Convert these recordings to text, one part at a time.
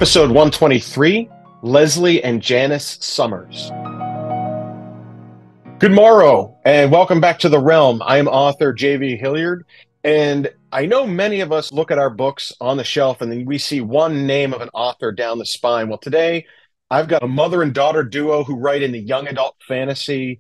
Episode 123, Leslie and Janice Sommers. Good morrow, and welcome back to The Realm. I am author J.V. Hilliard, and I know many of us look at our books on the shelf and then we see one name of an author down the spine. Well, today I've got a mother and daughter duo who write in the young adult fantasy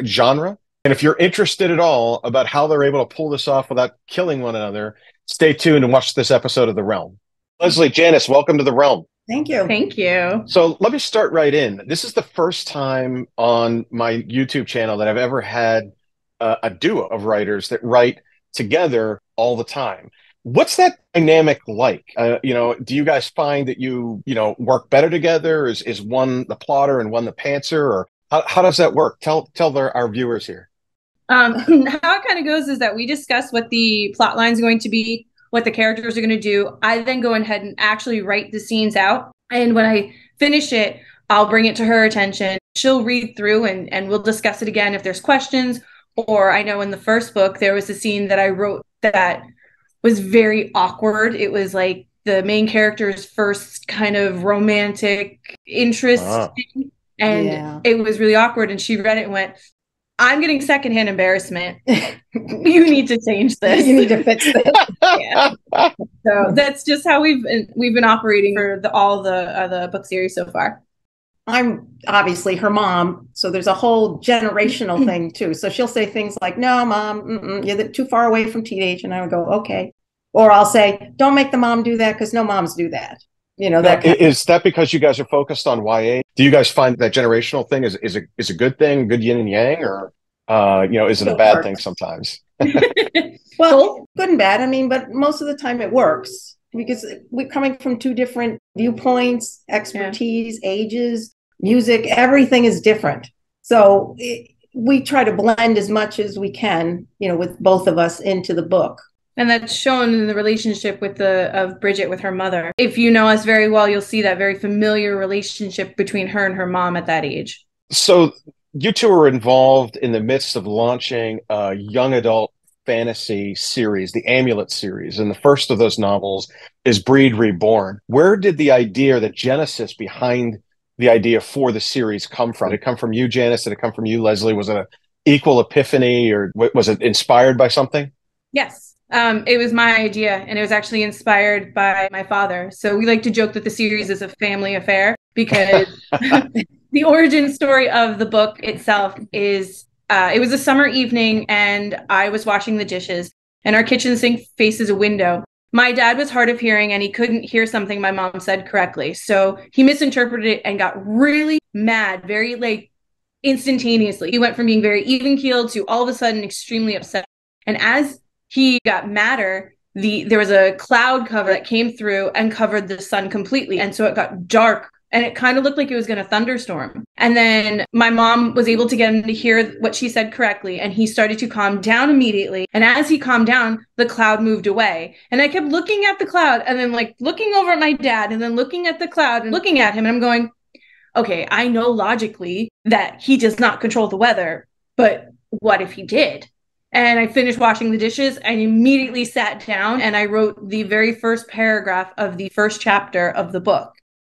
genre. And if you're interested at all about how they're able to pull this off without killing one another, stay tuned and watch this episode of The Realm. Leslie, Janice, welcome to The Realm. Thank you. Thank you. So let me start right in. This is the first time on my YouTube channel that I've ever had a duo of writers that write together all the time. What's that dynamic like? Do you guys find that you work better together? Is one the plotter and one the pantser, or how does that work? Tell our viewers here. How it kind of goes is that we discuss what the plot line is going to be, what the characters are going to do. I then go ahead and actually write the scenes out. And when I finish it, I'll bring it to her attention. She'll read through and we'll discuss it again if there's questions. Or I know in the first book, there was a scene that I wrote that was very awkward. It was like the main character's first kind of romantic interest. And It was really awkward. And she read it and went, I'm getting secondhand embarrassment. You need to change this. You need to fix this. Yeah. So that's just how we've been operating for all the book series so far. I'm obviously her mom, so there's a whole generational thing too. So she'll say things like, "No, mom, you're too far away from teenage," and I would go, "Okay," or I'll say, "Don't make the mom do that because no moms do that." Is that because you guys are focused on YA? Do you guys find that generational thing is a good thing, good yin and yang, or is it a bad thing sometimes? Well, good and bad. I mean, but most of the time it works because we're coming from two different viewpoints, expertise, ages, music, everything is different. So we try to blend as much as we can, with both of us into the book. And that's shown in the relationship of Bridget with her mother. If you know us very well, you'll see that very familiar relationship between her and her mom at that age. So you two are involved in the midst of launching a young adult fantasy series, the Amulet series. And the first of those novels is Brighde, Reborn. Where did the idea, the genesis behind the idea for the series come from? Did it come from you, Janice? Did it come from you, Leslie? Was it an equal epiphany, or was it inspired by something? Yes. It was my idea, and it was actually inspired by my father. So we like to joke that the series is a family affair because the origin story of the book itself is it was a summer evening and I was washing the dishes and our kitchen sink faces a window. My dad was hard of hearing and he couldn't hear something my mom said correctly. So he misinterpreted it and got really mad, very instantaneously. He went from being very even-keeled to all of a sudden extremely upset. And as he got madder, there was a cloud cover that came through and covered the sun completely. And so it got dark and it kind of looked like it was going to thunderstorm. And then my mom was able to get him to hear what she said correctly. And he started to calm down immediately. And as he calmed down, the cloud moved away. And I kept looking at the cloud and then looking over at my dad and then looking at the cloud and looking at him. And I'm going, okay, I know logically that he does not control the weather, but what if he did? And I finished washing the dishes and immediately sat down and I wrote the very first paragraph of the first chapter of the book.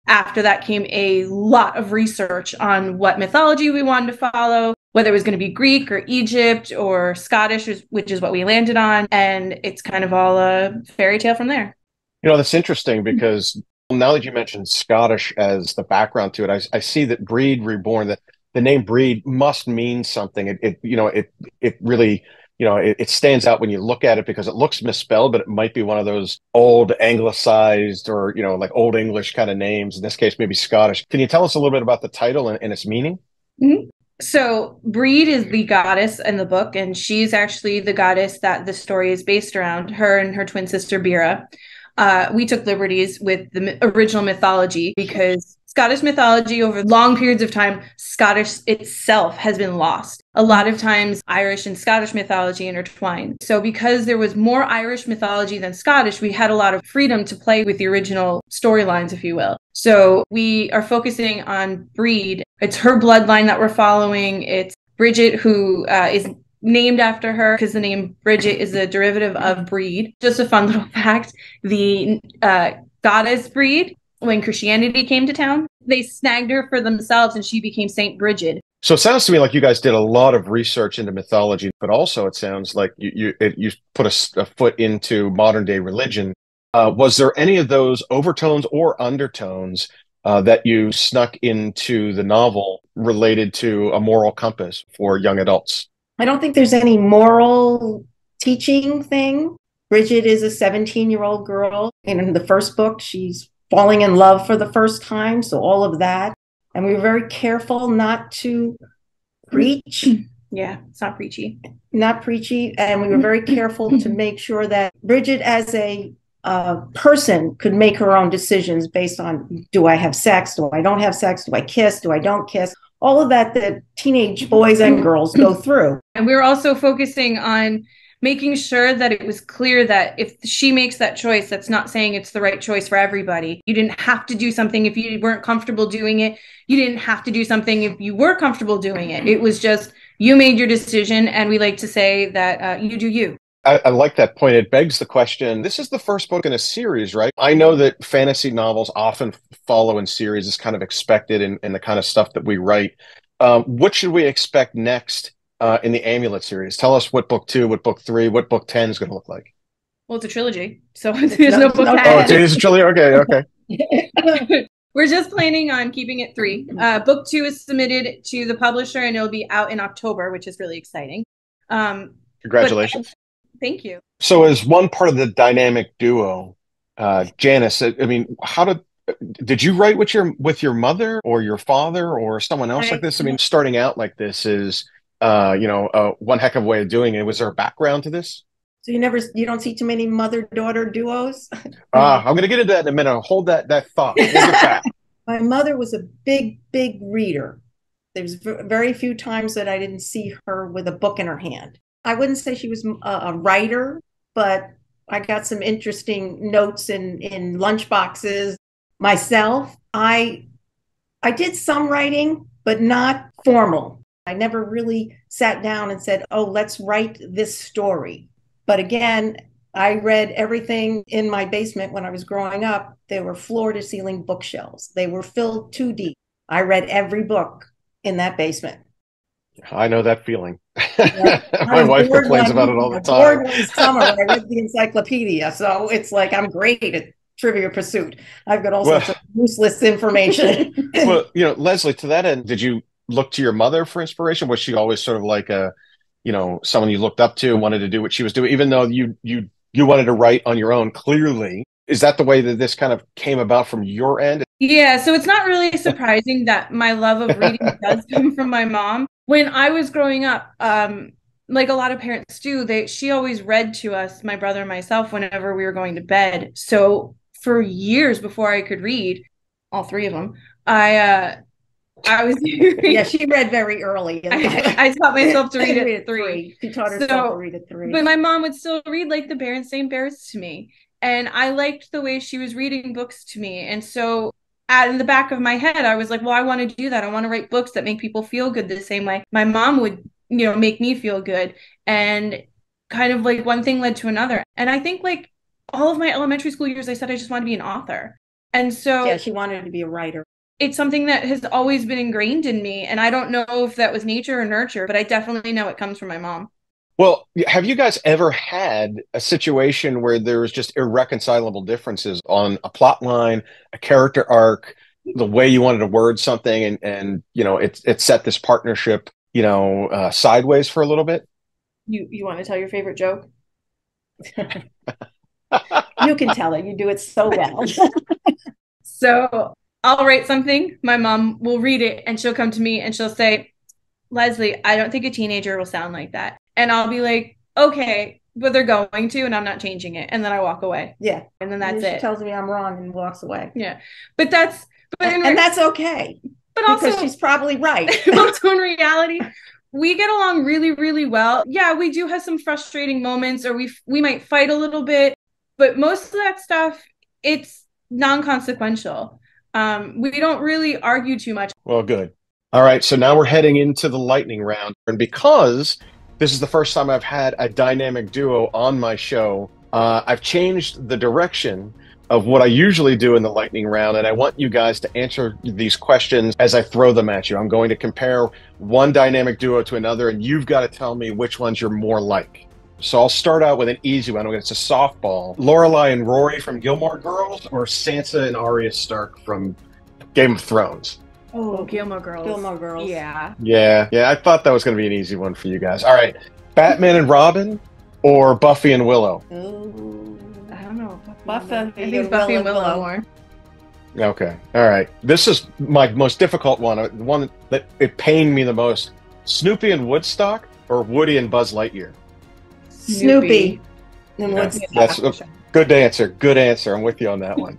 After that came a lot of research on what mythology we wanted to follow, whether it was going to be Greek or Egypt or Scottish, which is what we landed on. And it's kind of all a fairy tale from there. That's interesting because now that you mentioned Scottish as the background to it, I see that Brighde, Reborn, that the name Brighde must mean something. It really, it stands out when you look at it because it looks misspelled, but it might be one of those old anglicized or, like old English kind of names. In this case, maybe Scottish. Can you tell us a little bit about the title and its meaning? Mm-hmm. So Brighde is the goddess in the book, and she's actually the goddess that the story is based around, her and her twin sister, Bera. We took liberties with the original mythology because Scottish mythology over long periods of time, Scottish itself has been lost. A lot of times Irish and Scottish mythology intertwine. So because there was more Irish mythology than Scottish, we had a lot of freedom to play with the original storylines, if you will. So we are focusing on Brighde. It's her bloodline that we're following. It's Bridget, who is named after her because the name Bridget is a derivative of Brighde. Just a fun little fact. The goddess Brighde when Christianity came to town. They snagged her for themselves and she became Saint Brigid. So it sounds to me like you guys did a lot of research into mythology, but also it sounds like you put a foot into modern day religion. Was there any of those overtones or undertones that you snuck into the novel related to a moral compass for young adults? I don't think there's any moral teaching thing. Bridget is a 17-year-old girl. And in the first book, she's falling in love for the first time. So all of that. And we were very careful not to preach. Yeah, it's not preachy. Not preachy. And we were very careful to make sure that Bridget as a person could make her own decisions based on, do I have sex? Do I don't have sex? Do I kiss? Do I don't kiss? All of that teenage boys and girls go through. And we were also focusing on making sure that it was clear that if she makes that choice, that's not saying it's the right choice for everybody. You didn't have to do something if you weren't comfortable doing it. You didn't have to do something if you were comfortable doing it. It was just, you made your decision. And we like to say that you do you. I like that point. It begs the question, this is the first book in a series, right? I know that fantasy novels often follow in series. It's kind of expected in the kind of stuff that we write. What should we expect next in the Amulet series? Tell us what book 2, what book 3, what book 10 is going to look like. Well, it's a trilogy, so there's no book 10. Oh, it is a trilogy? Okay. We're just planning on keeping it 3. Book 2 is submitted to the publisher, and it'll be out in October, which is really exciting. Congratulations. Thank you. So as one part of the dynamic duo, Janice, I mean, did you write with your mother or your father or someone else like this? I mean, starting out like this is, one heck of a way of doing it. Was there a background to this? So you don't see too many mother-daughter duos? I'm going to get into that in a minute. Hold that thought. My mother was a big reader. There's very few times that I didn't see her with a book in her hand. I wouldn't say she was a writer, but I got some interesting notes in lunchboxes. Myself, I did some writing, but not formal. I never really sat down and said, oh, let's write this story. But again, I read everything in my basement when I was growing up. There were floor-to-ceiling bookshelves. They were filled too deep. I read every book in that basement. I know that feeling. Yeah. My wife complains about it all the time. One summer, I read the encyclopedia, so it's like I'm great at Trivia Pursuit. I've got all sorts of useless information. Well, Leslie, to that end, did you look to your mother for inspiration? Was she always sort of like someone you looked up to and wanted to do what she was doing, even though you wanted to write on your own? Clearly, is that the way that this kind of came about from your end? Yeah, so it's not really surprising that my love of reading does come from my mom. When I was growing up, like a lot of parents do, she always read to us, my brother and myself, whenever we were going to bed. So for years before I could read, all 3 of them, I was yeah, she read very early. I taught myself to read at 3. She taught herself to read at 3. But my mom would still read like the Berenstain Bears to me. And I liked the way she was reading books to me. And so in the back of my head, I was like, well, I want to do that. I want to write books that make people feel good the same way my mom would, make me feel good. And kind of like one thing led to another. And I think like all of my elementary school years, I said I just wanted to be an author. And so yeah, she wanted to be a writer. It's something that has always been ingrained in me. And I don't know if that was nature or nurture, but I definitely know it comes from my mom. Well, have you guys ever had a situation where there was just irreconcilable differences on a plot line, a character arc, the way you wanted to word something, and it set this partnership, sideways for a little bit? You want to tell your favorite joke? You can tell it. You do it so well. So I'll write something. My mom will read it and she'll come to me and she'll say, Leslie, I don't think a teenager will sound like that. And I'll be like, okay, but they're going to, and I'm not changing it. And then I walk away. Yeah. And then that's it. She tells me I'm wrong and walks away. Yeah. But that's okay. But also because she's probably right. Also in reality, we get along really, really well. Yeah, we do have some frustrating moments, or we might fight a little bit, but most of that stuff, it's non-consequential. We don't really argue too much. Well, good. All right, so now we're heading into the lightning round. And because this is the first time I've had a dynamic duo on my show, I've changed the direction of what I usually do in the lightning round, and I want you guys to answer these questions as I throw them at you. I'm going to compare one dynamic duo to another, and you've got to tell me which ones you're more like. So I'll start out with an easy one. It's a softball. Lorelai and Rory from Gilmore Girls, or Sansa and Arya Stark from Game of Thrones? Oh, Gilmore Girls. Gilmore Girls. Yeah. Yeah, I thought that was going to be an easy one for you guys. All right, Batman and Robin, or Buffy and Willow? Ooh. I don't know. Buffy. I think it's Buffy and Willow more. Okay, all right. This is my most difficult one, the one that it pained me the most. Snoopy and Woodstock, or Woody and Buzz Lightyear? Snoopy. And Yeah, Woodstock. that's a good answer. Good answer. I'm with you on that one.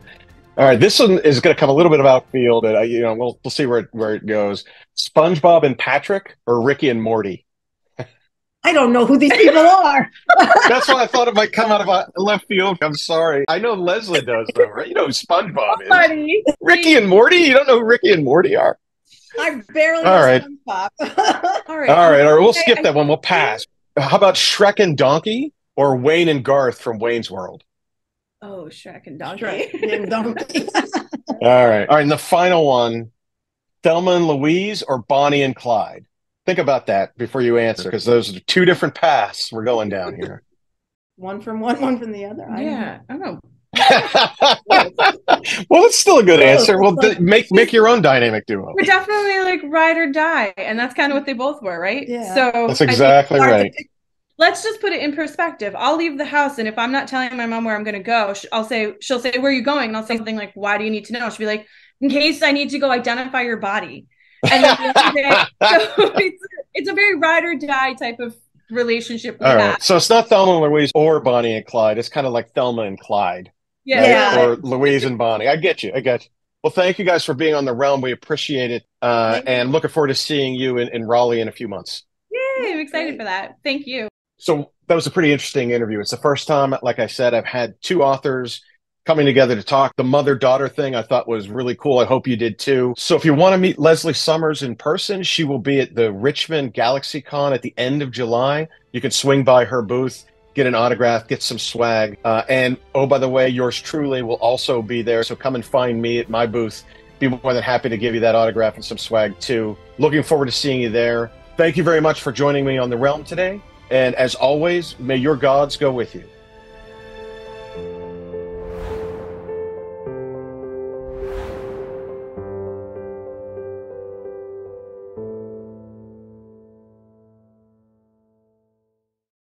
All right, this one is going to come a little bit of outfield, and we'll see where it goes. SpongeBob and Patrick, or Ricky and Morty? I don't know who these people are. That's why I thought it might come out of left field. I'm sorry. I know Leslie does, though, right? You know who SpongeBob is. Buddy. Ricky and Morty? You don't know who Ricky and Morty are? I barely All know right. SpongeBob. All right. All right. We'll skip that one. We'll pass. How about Shrek and Donkey, or Wayne and Garth from Wayne's World? Oh, Shrek and Donkey. Shrek and Donkey. All right. And the final one, Thelma and Louise, or Bonnie and Clyde? Think about that before you answer, because those are two different paths we're going down here. One from one from the other. Yeah, I don't know. Well, it's still a good answer. Well, make your own dynamic duo. We're definitely like ride or die, and that's kind of what they both were, right? Yeah. So That's exactly right. let's just put it in perspective. I'll leave the house, and if I'm not telling my mom where I'm going to go, she'll say, "Where are you going?" And I'll say something like, "Why do you need to know?" She'll be like, "In case I need to go identify your body." And then so it's a very ride or die type of relationship we All have. right. So it's not Thelma and Louise or Bonnie and Clyde. It's kind of like Thelma and Clyde. Yeah. Right? Or Louise and Bonnie. I get you. Well, thank you guys for being on the Realm. We appreciate it. And looking forward to seeing you in Raleigh in a few months. Yay, I'm excited for that. Thank you. So that was a pretty interesting interview. It's the first time, like I said, I've had two authors coming together to talk. The mother-daughter thing I thought was really cool. I hope you did too. So if you want to meet Leslie Sommers in person, she will be at the Richmond GalaxyCon at the end of July. You can swing by her booth, get an autograph, get some swag. And oh, by the way, yours truly will also be there. So come and find me at my booth. Be more than happy to give you that autograph and some swag too. Looking forward to seeing you there. Thank you very much for joining me on The Realm today. And as always, may your gods go with you.